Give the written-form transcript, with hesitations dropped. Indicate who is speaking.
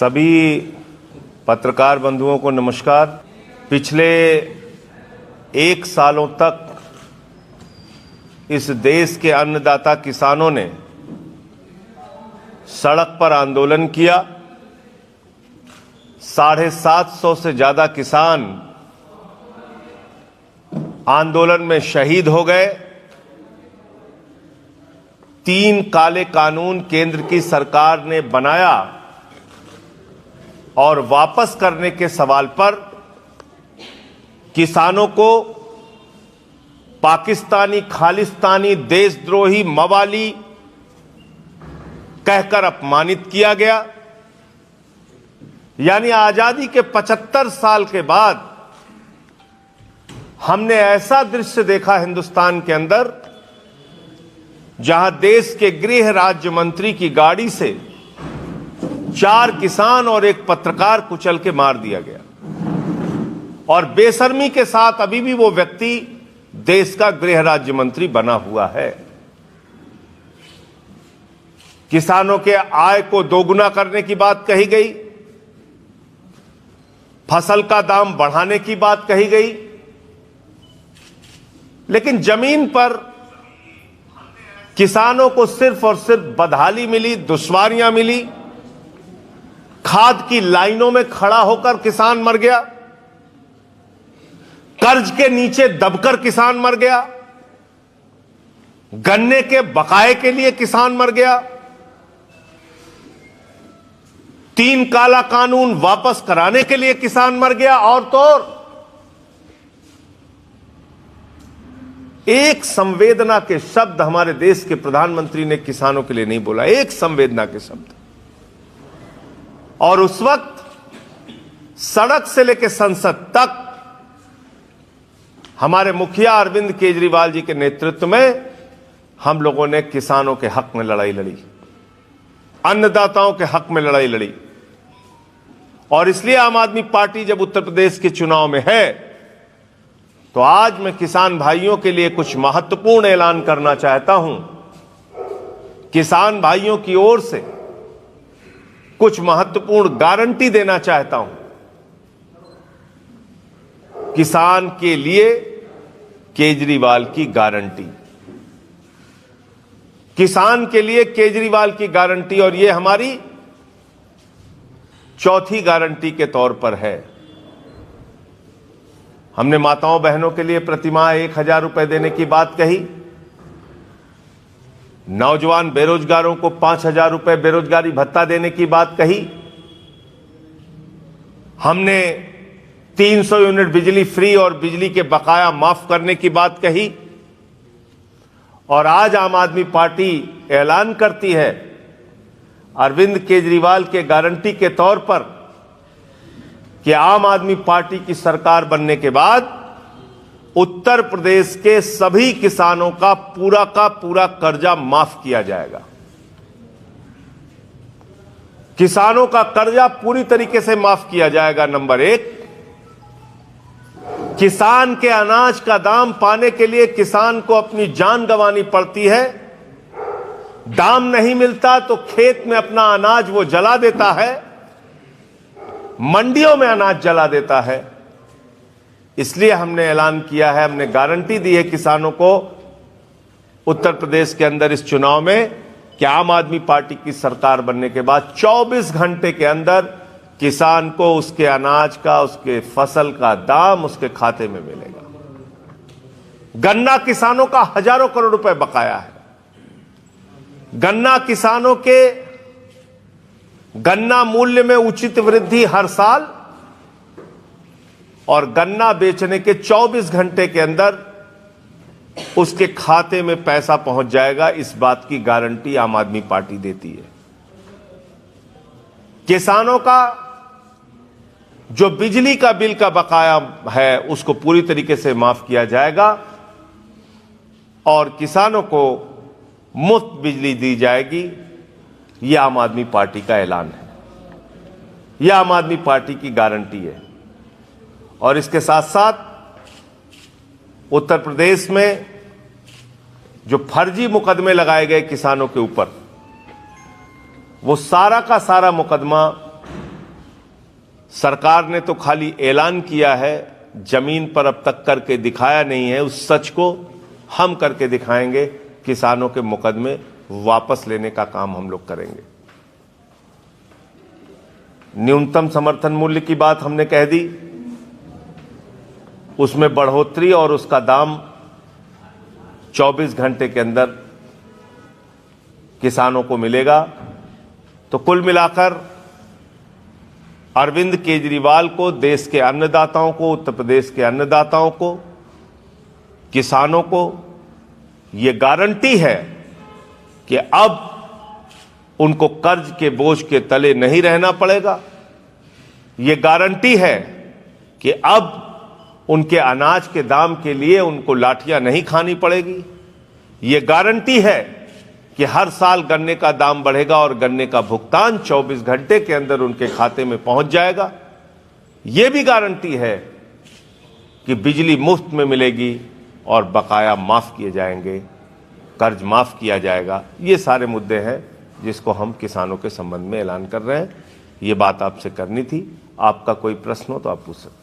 Speaker 1: सभी पत्रकार बंधुओं को नमस्कार। पिछले 1 सालों तक इस देश के अन्नदाता किसानों ने सड़क पर आंदोलन किया। 750 से ज्यादा किसान आंदोलन में शहीद हो गए। 3 काले कानून केंद्र की सरकार ने बनाया और वापस करने के सवाल पर किसानों को पाकिस्तानी, खालिस्तानी, देशद्रोही, मवाली कहकर अपमानित किया गया। यानी आजादी के 75 साल के बाद हमने ऐसा दृश्य देखा हिंदुस्तान के अंदर जहां देश के गृह राज्य मंत्री की गाड़ी से 4 किसान और 1 पत्रकार कुचल के मार दिया गया और बेशर्मी के साथ अभी भी वो व्यक्ति देश का गृह राज्य मंत्री बना हुआ है। किसानों के आय को दोगुना करने की बात कही गई, फसल का दाम बढ़ाने की बात कही गई, लेकिन जमीन पर किसानों को सिर्फ और सिर्फ बदहाली मिली, दुश्वारियां मिली। खाद की लाइनों में खड़ा होकर किसान मर गया, कर्ज के नीचे दबकर किसान मर गया, गन्ने के बकाए के लिए किसान मर गया। 3 काला कानून वापस कराने के लिए किसान मर गया। और तो और एक संवेदना के शब्द हमारे देश के प्रधानमंत्री ने किसानों के लिए नहीं बोला, एक संवेदना के शब्द। और उस वक्त सड़क से लेकर संसद तक हमारे मुखिया अरविंद केजरीवाल जी के नेतृत्व में हम लोगों ने किसानों के हक में लड़ाई लड़ी, अन्नदाताओं के हक में लड़ाई लड़ी। और इसलिए आम आदमी पार्टी जब उत्तर प्रदेश के चुनाव में है तो आज मैं किसान भाइयों के लिए कुछ महत्वपूर्ण ऐलान करना चाहता हूं। किसान भाइयों की ओर से कुछ महत्वपूर्ण गारंटी देना चाहता हूं। किसान के लिए केजरीवाल की गारंटी, किसान के लिए केजरीवाल की गारंटी, और यह हमारी चौथी गारंटी के तौर पर है। हमने माताओं बहनों के लिए प्रतिमाह 1000 रुपए देने की बात कही, नौजवान बेरोजगारों को 5000 रुपए बेरोजगारी भत्ता देने की बात कही, हमने 300 यूनिट बिजली फ्री और बिजली के बकाया माफ करने की बात कही। और आज आम आदमी पार्टी ऐलान करती है अरविंद केजरीवाल के गारंटी के तौर पर कि आम आदमी पार्टी की सरकार बनने के बाद उत्तर प्रदेश के सभी किसानों का पूरा कर्जा माफ किया जाएगा। किसानों का कर्जा पूरी तरीके से माफ किया जाएगा। नंबर 1, किसान के अनाज का दाम पाने के लिए किसान को अपनी जान गंवानी पड़ती है। दाम नहीं मिलता तो खेत में अपना अनाज वो जला देता है, मंडियों में अनाज जला देता है। इसलिए हमने ऐलान किया है, हमने गारंटी दी है किसानों को उत्तर प्रदेश के अंदर इस चुनाव में कि आम आदमी पार्टी की सरकार बनने के बाद 24 घंटे के अंदर किसान को उसके अनाज का, उसके फसल का दाम उसके खाते में मिलेगा। गन्ना किसानों का हजारों करोड़ रुपए बकाया है। गन्ना किसानों के गन्ना मूल्य में उचित वृद्धि हर साल, और गन्ना बेचने के 24 घंटे के अंदर उसके खाते में पैसा पहुंच जाएगा। इस बात की गारंटी आम आदमी पार्टी देती है। किसानों का जो बिजली का बिल का बकाया है उसको पूरी तरीके से माफ किया जाएगा और किसानों को मुफ्त बिजली दी जाएगी। यह आम आदमी पार्टी का ऐलान है, यह आम आदमी पार्टी की गारंटी है। और इसके साथ साथ उत्तर प्रदेश में जो फर्जी मुकदमे लगाए गए किसानों के ऊपर, वो सारा का सारा मुकदमा सरकार ने तो खाली ऐलान किया है, जमीन पर अब तक करके दिखाया नहीं है। उस सच को हम करके दिखाएंगे। किसानों के मुकदमे वापस लेने का काम हम लोग करेंगे। न्यूनतम समर्थन मूल्य की बात हमने कह दी, उसमें बढ़ोतरी और उसका दाम 24 घंटे के अंदर किसानों को मिलेगा। तो कुल मिलाकर अरविंद केजरीवाल को, देश के अन्नदाताओं को, उत्तर प्रदेश के अन्नदाताओं को, किसानों को ये गारंटी है कि अब उनको कर्ज के बोझ के तले नहीं रहना पड़ेगा। ये गारंटी है कि अब उनके अनाज के दाम के लिए उनको लाठियां नहीं खानी पड़ेगी। ये गारंटी है कि हर साल गन्ने का दाम बढ़ेगा और गन्ने का भुगतान 24 घंटे के अंदर उनके खाते में पहुंच जाएगा। ये भी गारंटी है कि बिजली मुफ्त में मिलेगी और बकाया माफ किए जाएंगे, कर्ज माफ किया जाएगा। ये सारे मुद्दे हैं जिसको हम किसानों के संबंध में ऐलान कर रहे हैं। ये बात आपसे करनी थी। आपका कोई प्रश्न हो तो आप पूछ सकते हैं।